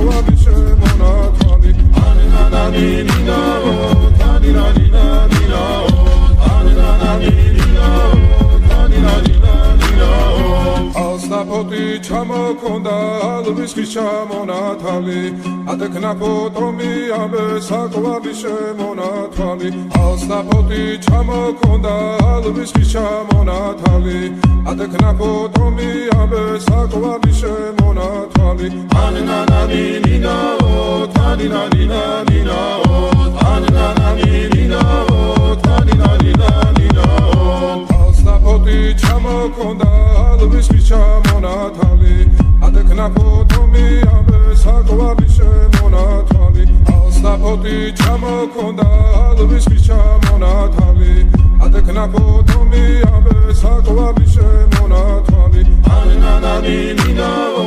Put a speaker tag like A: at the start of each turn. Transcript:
A: საკვარი შემონათვალი ანანანინინაო თანინანინანინაო ანანანინინაო თანინანინანინაო ალსნაფოტი ჩამოქონდა ალვის ხის ჩამონათვალი ატექნაფო ტომი ამე საკვარი შემონათვალი ალსნაფოტი ჩამოქონდა ალვის ხის ჩამონათვალი ატექნაფო ტომი ამე საკვარი შემონათვალი ანანანინინაო თანინანინანინაო ანანანინინაო თანინანინანინაო ალსნაფოტი ჩამოქონდა ალვის ხის ჩამონათვალი ატექნაფო ტომი ამე საკვარი შემონათვალი ალსნაფოტი ჩამოქონდა ალვის ხის ჩამონათვალი ატექნაფო ტომი ამე საკვარი შემონათვალი ანანანინინაო